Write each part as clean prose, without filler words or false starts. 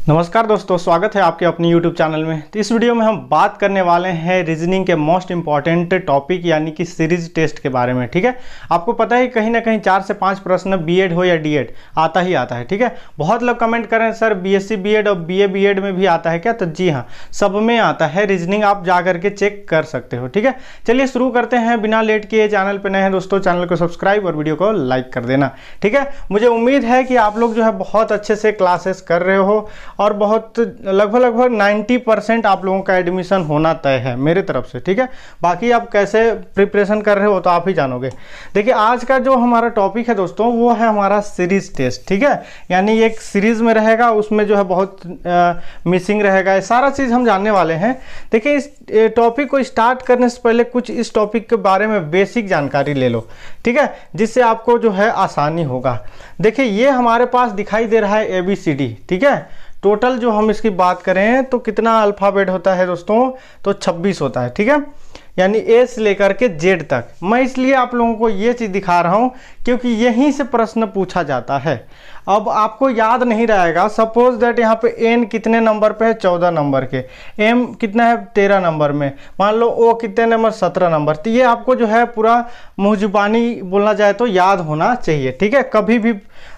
नमस्कार दोस्तों, स्वागत है आपके अपनी YouTube चैनल में। तो इस वीडियो में हम बात करने वाले हैं रीजनिंग के मोस्ट इंपॉर्टेंट टॉपिक यानी कि सीरीज टेस्ट के बारे में। ठीक है, आपको पता है कहीं ना कहीं 4 से 5 प्रश्न बीएड हो या डीएड आता ही आता है। ठीक है, बहुत लोग कमेंट करें सर बीएससी बीएड और बीए बीएड में भी आता है क्या? तो जी हाँ, सब में आता है। रीजनिंग आप जा करके चेक कर सकते हो। ठीक है, चलिए शुरू करते हैं बिना लेट किए। चैनल पर नए हैं दोस्तों, चैनल को सब्सक्राइब और वीडियो को लाइक कर देना। ठीक है, मुझे उम्मीद है कि आप लोग जो है बहुत अच्छे से क्लासेस कर रहे हो और बहुत लगभग 90% आप लोगों का एडमिशन होना तय है मेरे तरफ से। ठीक है, बाकी आप कैसे प्रिपरेशन कर रहे हो तो आप ही जानोगे। देखिए, आज का जो हमारा टॉपिक है दोस्तों वो है हमारा सीरीज टेस्ट। ठीक है, यानी एक सीरीज में रहेगा, उसमें जो है बहुत मिसिंग रहेगा, ये सारा चीज़ हम जानने वाले हैं। देखिए, इस टॉपिक को स्टार्ट करने से पहले कुछ इस टॉपिक के बारे में बेसिक जानकारी ले लो। ठीक है, जिससे आपको जो है आसानी होगा। देखिए, ये हमारे पास दिखाई दे रहा है ABCD। ठीक है, टोटल जो हम इसकी बात करें तो कितना अल्फ़ाबेट होता है दोस्तों? तो 26 होता है। ठीक है, यानी ए से लेकर के जेड तक। मैं इसलिए आप लोगों को ये चीज़ दिखा रहा हूँ क्योंकि यहीं से प्रश्न पूछा जाता है। अब आपको याद नहीं रहेगा, सपोज दैट यहाँ पे एन कितने नंबर पे है? 14 नंबर के। एम कितना है? 13 नंबर में। मान लो ओ कितने नंबर? 17 नंबर। तो ये आपको जो है पूरा मुँह जुबानी बोलना जाए तो याद होना चाहिए। ठीक है, कभी भी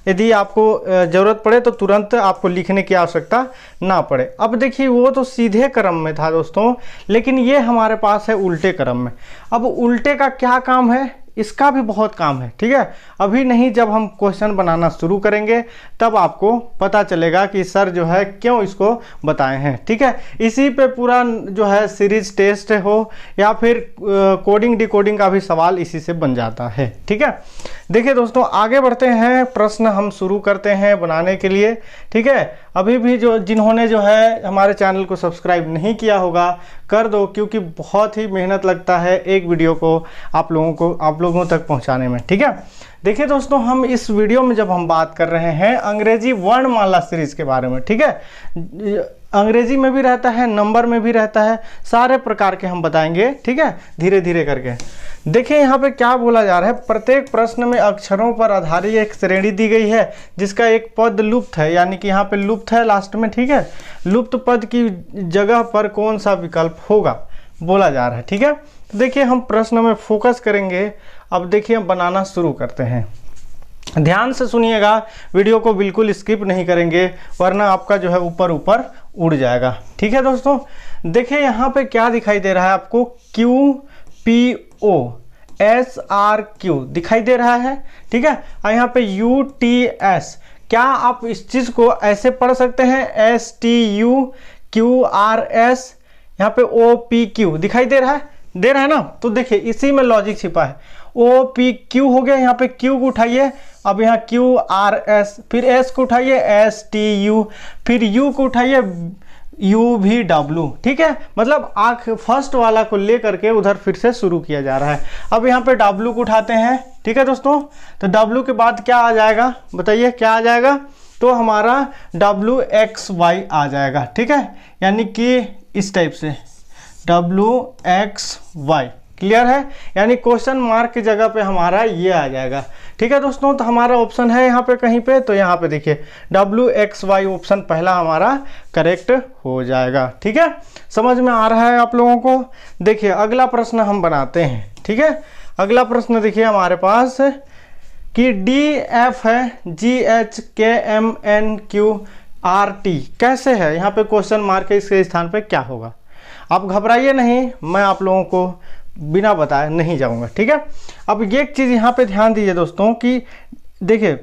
यदि आपको ज़रूरत पड़े तो तुरंत आपको लिखने की आवश्यकता ना पड़े। अब देखिए, वो तो सीधे क्रम में था दोस्तों, लेकिन ये हमारे पास है उल्टे क्रम में। अब उल्टे का क्या काम है? इसका भी बहुत काम है। ठीक है, अभी नहीं, जब हम क्वेश्चन बनाना शुरू करेंगे तब आपको पता चलेगा कि सर जो है क्यों इसको बताए हैं। ठीक है, इसी पे पूरा जो है सीरीज टेस्ट हो या फिर कोडिंग डिकोडिंग का भी सवाल इसी से बन जाता है। ठीक है, देखिए दोस्तों, आगे बढ़ते हैं, प्रश्न हम शुरू करते हैं बनाने के लिए। ठीक है, अभी भी जिन्होंने जो है हमारे चैनल को सब्सक्राइब नहीं किया होगा कर दो, क्योंकि बहुत ही मेहनत लगता है एक वीडियो को आप लोगों तक पहुंचाने में। ठीक है, देखिए दोस्तों, हम इस वीडियो में जब हम बात कर रहे हैं अंग्रेजी वर्णमाला सीरीज के बारे में। ठीक है, अंग्रेजी में भी रहता है, नंबर में भी रहता है, सारे प्रकार के हम बताएंगे। ठीक है, धीरे धीरे करके। देखिए यहाँ पे क्या बोला जा रहा है, प्रत्येक प्रश्न में अक्षरों पर आधारित एक श्रेणी दी गई है जिसका एक पद लुप्त है, यानी कि यहाँ पे लुप्त है लास्ट में। ठीक है, लुप्त पद की जगह पर कौन सा विकल्प होगा बोला जा रहा है। ठीक है, तो देखिए हम प्रश्न में फोकस करेंगे। अब देखिए हम बनाना शुरू करते हैं। ध्यान से सुनिएगा, वीडियो को बिल्कुल स्किप नहीं करेंगे वरना आपका जो है ऊपर ऊपर उड़ जाएगा। ठीक है दोस्तों, देखिए यहाँ पे क्या दिखाई दे रहा है आपको? QPO SRQ दिखाई दे रहा है। ठीक है, और यहाँ पे UTS, क्या आप इस चीज़ को ऐसे पढ़ सकते हैं? STUQRS, यहाँ पे OPQ दिखाई दे रहा है ना? तो देखिए इसी में लॉजिक छिपा है। OPQ हो गया, यहाँ पे Q को उठाइए, अब यहाँ QRS, फिर S को उठाइए STU, फिर U को उठाइए UVW। ठीक है, मतलब आंख फर्स्ट वाला को लेकर के उधर फिर से शुरू किया जा रहा है। अब यहाँ पे W को उठाते हैं। ठीक है दोस्तों, तो W के बाद क्या आ जाएगा? बताइए क्या आ जाएगा? तो हमारा WXY आ जाएगा। ठीक है, यानी कि इस टाइप से WXY। क्लियर है? यानी क्वेश्चन मार्क की जगह पे हमारा ये आ जाएगा। ठीक है दोस्तों, तो हमारा ऑप्शन है यहाँ पे कहीं पे, तो यहाँ पे देखिए WXY ऑप्शन पहला हमारा करेक्ट हो जाएगा। ठीक है, समझ में आ रहा है आप लोगों को? देखिए अगला प्रश्न हम बनाते हैं। ठीक है, अगला प्रश्न देखिए हमारे पास कि DF है GHKMNQRT कैसे है? यहाँ पे क्वेश्चन मार्क है, इसके स्थान पे क्या होगा? आप घबराइए नहीं, मैं आप लोगों को बिना बताए नहीं जाऊंगा। ठीक है, अब ये एक चीज़ यहाँ पे ध्यान दीजिए दोस्तों कि देखिए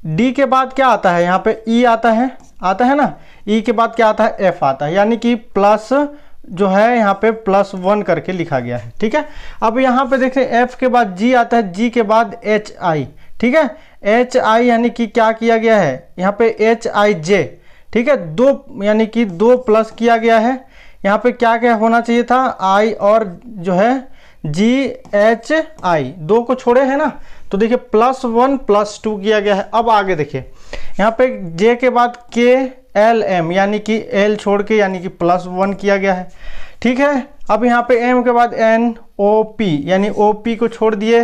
D के बाद क्या आता है? यहाँ पे E आता है ना? E के बाद क्या आता है? F आता है, यानी कि प्लस जो है यहाँ पे +1 करके लिखा गया है। ठीक है, अब यहाँ पे देखिए F के बाद G आता है, G के बाद HI। ठीक है, HI यानी कि क्या किया गया है? यहाँ पे HIJ। ठीक है, 2 यानी कि 2 प्लस किया गया है। यहाँ पे क्या क्या होना चाहिए था? I और जो है GHI, 2 को छोड़े हैं ना, तो देखिए +1 +2 किया गया है। अब आगे देखिए यहाँ पे J के बाद KLM, यानी कि L छोड़ के यानी कि +1 किया गया है। ठीक है, अब यहाँ पे M के बाद NOP, यानी OP को छोड़ दिए,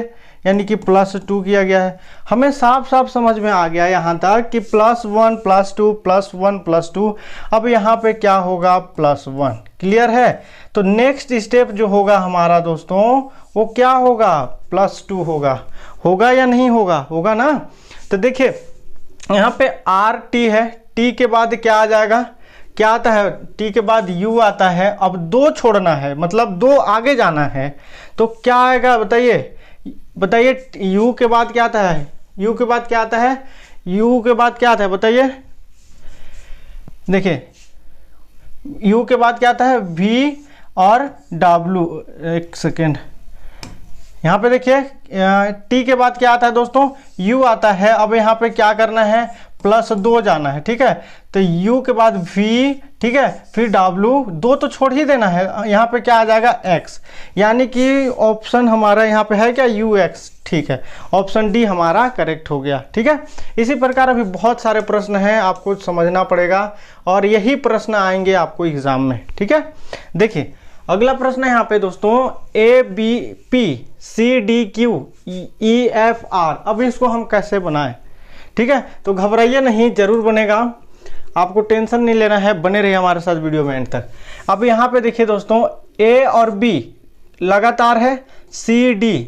यानी कि +2 किया गया है। हमें साफ साफ समझ में आ गया यहाँ तक कि +1 +2 +1 +2। अब यहाँ पे क्या होगा +1। क्लियर है? तो नेक्स्ट स्टेप जो होगा हमारा दोस्तों वो क्या होगा +2 होगा। होगा या नहीं होगा? होगा ना। तो देखिए यहाँ पे RT है, T के बाद क्या आ जाएगा? क्या आता है? T के बाद U आता है। अब 2 छोड़ना है, मतलब 2 आगे जाना है, तो क्या आएगा बताइए? बताइए U के बाद क्या आता है? U के बाद क्या आता है? U के बाद क्या आता है बताइए? देखिए U के बाद क्या आता है? V और W। एक सेकेंड, यहाँ पे देखिए T के बाद क्या आता है दोस्तों? U आता है। अब यहाँ पे क्या करना है? +2 जाना है। ठीक है, तो U के बाद V, ठीक है, फिर W, 2 तो छोड़ ही देना है। यहाँ पे क्या आ जाएगा? X, यानी कि ऑप्शन हमारा यहाँ पे है क्या? UX। ठीक है, ऑप्शन डी हमारा करेक्ट हो गया। ठीक है, इसी प्रकार अभी बहुत सारे प्रश्न हैं, आपको समझना पड़ेगा और यही प्रश्न आएंगे आपको एग्जाम में। ठीक है, देखिए अगला प्रश्न है यहाँ पे दोस्तों ABPCDQ EFR। अब इसको हम कैसे बनाएं? ठीक है, तो घबराइए नहीं, जरूर बनेगा, आपको टेंशन नहीं लेना है, बने रहिए हमारे साथ वीडियो में एंड तक। अब यहाँ पे देखिए दोस्तों A और B लगातार है, CD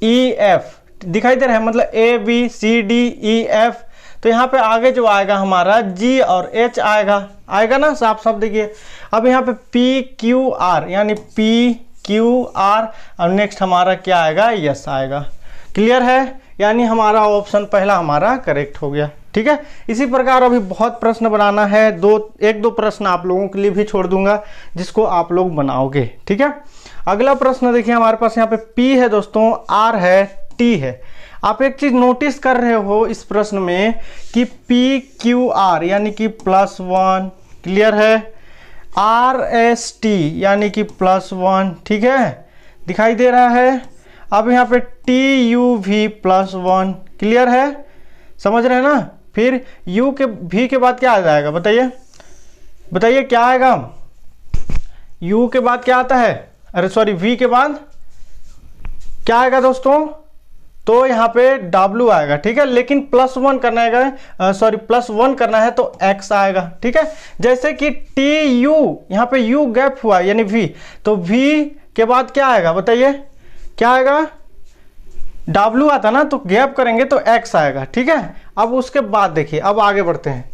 EF दिखाई दे रहा है, मतलब ABCDEF। तो यहाँ पे आगे जो आएगा हमारा G और H आएगा ना, साफ साफ देखिए। अब यहाँ पे PQR, यानी PQR और नेक्स्ट हमारा क्या आएगा? यस आएगा। क्लियर है? यानी हमारा ऑप्शन पहला हमारा करेक्ट हो गया। ठीक है, इसी प्रकार अभी बहुत प्रश्न बनाना है, एक दो प्रश्न आप लोगों के लिए भी छोड़ दूंगा जिसको आप लोग बनाओगे। ठीक है, अगला प्रश्न देखिए हमारे पास यहाँ पे P है दोस्तों, R है, T है। आप एक चीज नोटिस कर रहे हो इस प्रश्न में कि PQR यानी कि +1, क्लियर है, RST यानी कि +1, ठीक है, दिखाई दे रहा है। अब यहाँ पे TUV +1, क्लियर है, समझ रहे हैं ना। फिर U के V के बाद क्या आ जाएगा बताइए? बताइए क्या आएगा? U के बाद क्या आता है? अरे सॉरी, V के बाद क्या आएगा दोस्तों? तो यहाँ पे W आएगा। ठीक है, लेकिन +1 करना है, सॉरी +1 करना है तो X आएगा। ठीक है, जैसे कि TU, यहाँ पे U गैप हुआ यानी V, तो V के बाद क्या आएगा बताइए? क्या आएगा? W आता ना, तो गैप करेंगे तो X आएगा। ठीक है, अब उसके बाद देखिए, अब आगे बढ़ते हैं।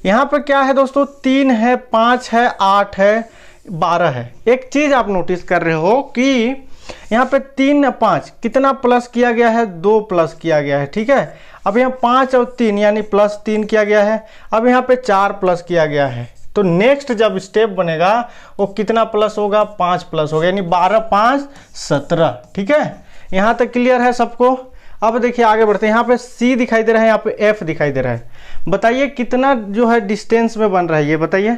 यहाँ पे क्या है दोस्तों? 3 है, 5 है, 8 है, 12 है। एक चीज आप नोटिस कर रहे हो कि यहाँ पे 3 5 कितना प्लस किया गया है? 2 प्लस किया गया है। ठीक है, अब यहाँ 5 और 3 यानी +3 किया गया है। अब यहाँ पे 4 प्लस किया गया है, तो नेक्स्ट जब स्टेप बनेगा वो कितना प्लस होगा? 5 प्लस होगा, यानी 12 5 17। ठीक है, यहाँ तक क्लियर है सबको? अब देखिए आगे बढ़ते हैं। यहाँ पे C दिखाई दे रहा है, यहाँ पे F दिखाई दे रहा है। बताइए कितना जो है डिस्टेंस में बन रहा है ये बताइए।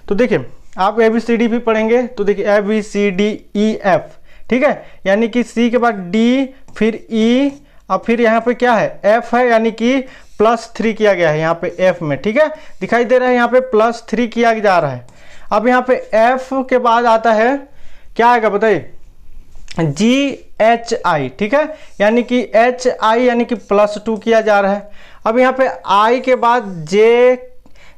तो देखिए आप ABCD भी पढ़ेंगे, तो देखिए ABCDEF, ठीक है, यानी कि C के बाद D, फिर E, और फिर यहाँ पे क्या है? F है, यानी कि +3 किया गया है यहाँ पे F में। ठीक है, दिखाई दे रहा है यहाँ पे +3 किया जा रहा है। अब यहाँ पे F के बाद आता है क्या आएगा बताइए? GHI, ठीक है, यानी कि HI यानी कि +2 किया जा रहा है। अब यहाँ पे I के बाद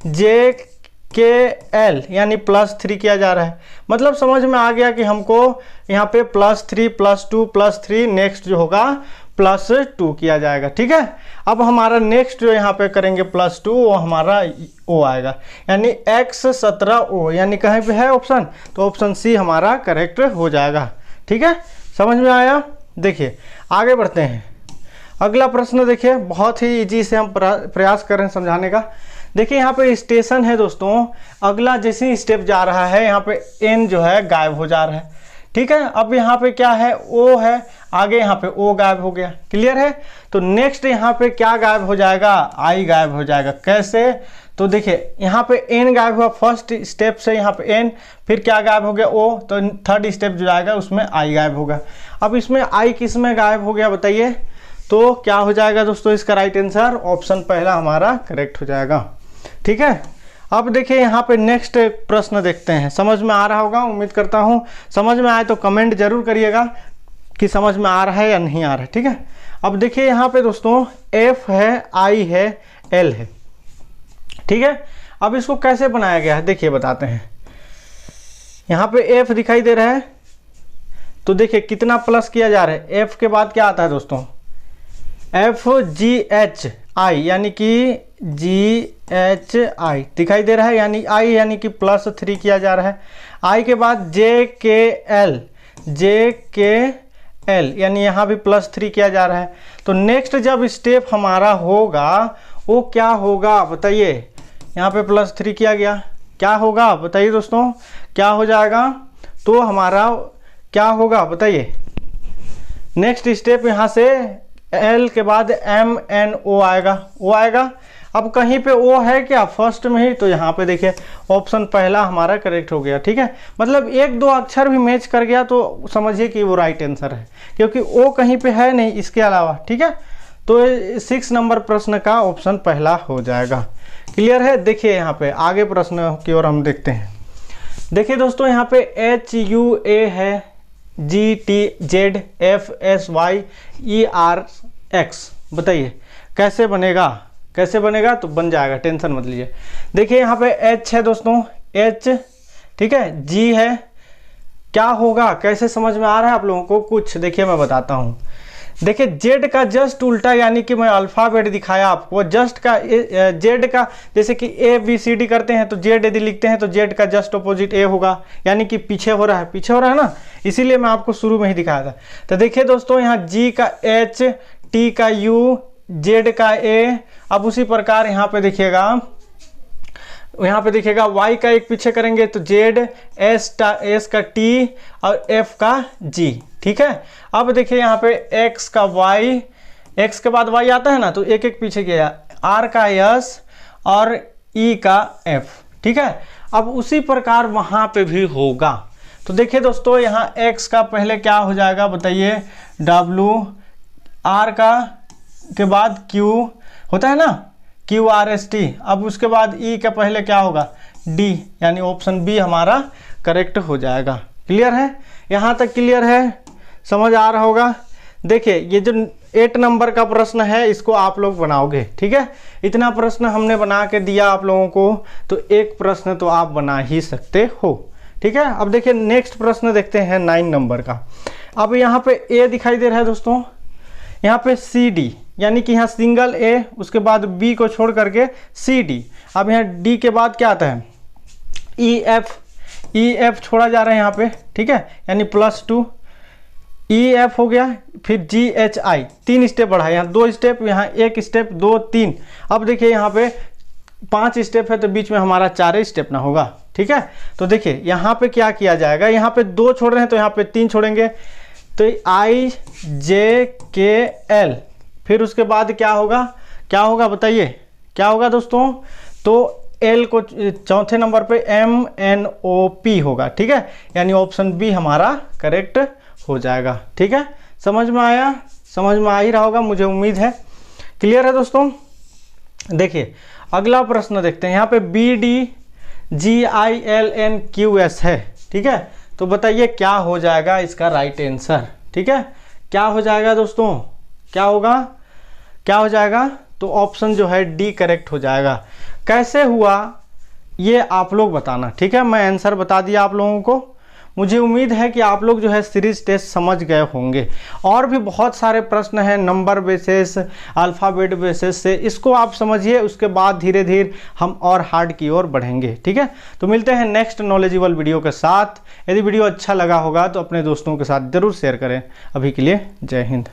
JKL यानी +3 किया जा रहा है। मतलब समझ में आ गया कि हमको यहाँ पे +3 +2 +3, नेक्स्ट जो होगा +2 किया जाएगा। ठीक है, अब हमारा नेक्स्ट जो यहाँ पे करेंगे +2, वो हमारा O आएगा, यानी X17O, यानी कहीं पे है ऑप्शन, तो ऑप्शन C हमारा करेक्ट हो जाएगा। ठीक है, समझ में आया? देखिए आगे बढ़ते हैं। अगला प्रश्न देखिए, बहुत ही इजी से हम प्रयास कर रहे हैं समझाने का। देखिए यहाँ पे स्टेशन है दोस्तों, अगला जैसे ही स्टेप जा रहा है यहाँ पे N जो है गायब हो जा रहा है। ठीक है, अब यहाँ पे क्या है? O है, आगे यहाँ पे O गायब हो गया। क्लियर है? तो नेक्स्ट यहाँ पे क्या गायब हो जाएगा? I गायब हो जाएगा। कैसे? तो देखिए यहाँ पे N गायब हुआ फर्स्ट स्टेप से, यहाँ पे N, फिर क्या गायब हो गया? O, तो थर्ड स्टेप जो आएगा उसमें I गायब होगा। अब इसमें I किस में गायब हो गया बताइए? तो क्या हो जाएगा दोस्तों इसका राइट आंसर? ऑप्शन पहला हमारा करेक्ट हो जाएगा। ठीक है, अब देखिए यहाँ पे नेक्स्ट प्रश्न देखते हैं। समझ में आ रहा होगा, उम्मीद करता हूँ। समझ में आए तो कमेंट जरूर करिएगा कि समझ में आ रहा है या नहीं आ रहा है, ठीक है। अब देखिए यहाँ पे दोस्तों F है, I है, L है, ठीक है। अब इसको कैसे बनाया गया है देखिए बताते हैं। यहाँ पे F दिखाई दे रहा है, तो देखिए कितना प्लस किया जा रहा है। F के बाद क्या आता है दोस्तों, FGHI यानी कि GHI दिखाई दे रहा है, यानी I यानी कि +3 किया जा रहा है। I के बाद JKL यानी यहाँ भी +3 किया जा रहा है। तो नेक्स्ट जब स्टेप हमारा होगा वो क्या होगा बताइए। यहाँ पे +3 किया गया, क्या होगा बताइए दोस्तों, क्या हो जाएगा। तो हमारा क्या होगा बताइए। नेक्स्ट स्टेप यहाँ से L के बाद MNO आएगा, O आएगा। अब कहीं पे O है क्या फर्स्ट में ही, तो यहाँ पे देखिए ऑप्शन पहला हमारा करेक्ट हो गया, ठीक है। मतलब एक दो अक्षर भी मैच कर गया तो समझिए कि वो राइट आंसर है, क्योंकि O कहीं पे है नहीं इसके अलावा, ठीक है। तो 6 नंबर प्रश्न का ऑप्शन पहला हो जाएगा। क्लियर है। देखिए यहाँ पे आगे प्रश्न की ओर हम देखते हैं। देखिए दोस्तों यहाँ पे HUA है, GTZ FSYERX, बताइए कैसे बनेगा, कैसे बनेगा। तो बन जाएगा, टेंशन मत लीजिए। देखिए यहाँ पे H है दोस्तों, H, ठीक है, G है, क्या होगा कैसे समझ में आ रहा है आप लोगों को कुछ। देखिए मैं बताता हूँ। देखिए Z का जस्ट उल्टा, यानी कि मैं अल्फ़ाबेट दिखाया आपको, जस्ट का Z का, जैसे कि ABCD करते हैं तो Z यदि लिखते हैं तो Z का जस्ट अपोजिट A होगा, यानी कि पीछे हो रहा है, पीछे हो रहा है ना, इसीलिए मैं आपको शुरू में ही दिखाया था। तो देखिए दोस्तों यहाँ G का H, T का U, Z का A। अब उसी प्रकार यहाँ पे देखिएगा, यहाँ पे देखिएगा Y का एक पीछे करेंगे तो Z, S का T और F का G, ठीक है। अब देखिए यहाँ पे X का Y, X के बाद Y आता है ना, तो एक एक पीछे किया, R का S और E का F, ठीक है। अब उसी प्रकार वहाँ पे भी होगा। तो देखिए दोस्तों यहाँ X का पहले क्या हो जाएगा बताइए, W, R का के बाद Q होता है ना, QRST। अब उसके बाद E का पहले क्या होगा, D, यानी ऑप्शन बी हमारा करेक्ट हो जाएगा। क्लियर है, यहाँ तक क्लियर है, समझ आ रहा होगा। देखिए ये जो 8 नंबर का प्रश्न है इसको आप लोग बनाओगे, ठीक है। इतना प्रश्न हमने बना के दिया आप लोगों को, तो एक प्रश्न तो आप बना ही सकते हो, ठीक है। अब देखिए नेक्स्ट प्रश्न देखते हैं 9 नंबर का। अब यहाँ पे A दिखाई दे रहा है दोस्तों, यहाँ पे CD, यानी कि यहाँ सिंगल A, उसके बाद B को छोड़ करके CD। अब यहाँ D के बाद क्या आता है, EF छोड़ा जा रहा है यहाँ पे, ठीक है, यानी +2, EF हो गया, फिर GHI, 3 स्टेप बढ़ा, यहाँ 2 स्टेप, यहाँ 1 स्टेप, 2, 3। अब देखिए यहाँ पे 5 स्टेप है तो बीच में हमारा 4 स्टेप ना होगा, ठीक है। तो देखिए यहाँ पे क्या किया जाएगा, यहाँ पे 2 छोड़ रहे हैं तो यहाँ पे 3 छोड़ेंगे, तो IJKL, फिर उसके बाद क्या होगा, क्या होगा बताइए, क्या होगा दोस्तों। तो L को चौथे नंबर पे MNOP होगा, ठीक है, यानी ऑप्शन बी हमारा करेक्ट हो जाएगा, ठीक है। समझ में आया, समझ में आ ही रहा होगा मुझे उम्मीद है। क्लियर है दोस्तों। देखिए अगला प्रश्न देखते हैं। यहाँ पे BDGILNQS है, ठीक है। तो बताइए क्या हो जाएगा इसका राइट आंसर, ठीक है। क्या हो जाएगा दोस्तों, क्या होगा, क्या हो जाएगा। तो ऑप्शन जो है डी करेक्ट हो जाएगा। कैसे हुआ ये आप लोग बताना, ठीक है। मैं आंसर बता दिया आप लोगों को। मुझे उम्मीद है कि आप लोग जो है सीरीज टेस्ट समझ गए होंगे। और भी बहुत सारे प्रश्न हैं नंबर बेसिस, अल्फ़ाबेट बेसिस से, इसको आप समझिए, उसके बाद धीरे धीरे हम और हार्ड की ओर बढ़ेंगे, ठीक है। तो मिलते हैं नेक्स्ट नॉलेजेबल वीडियो के साथ। यदि वीडियो अच्छा लगा होगा तो अपने दोस्तों के साथ ज़रूर शेयर करें। अभी के लिए जय हिंद।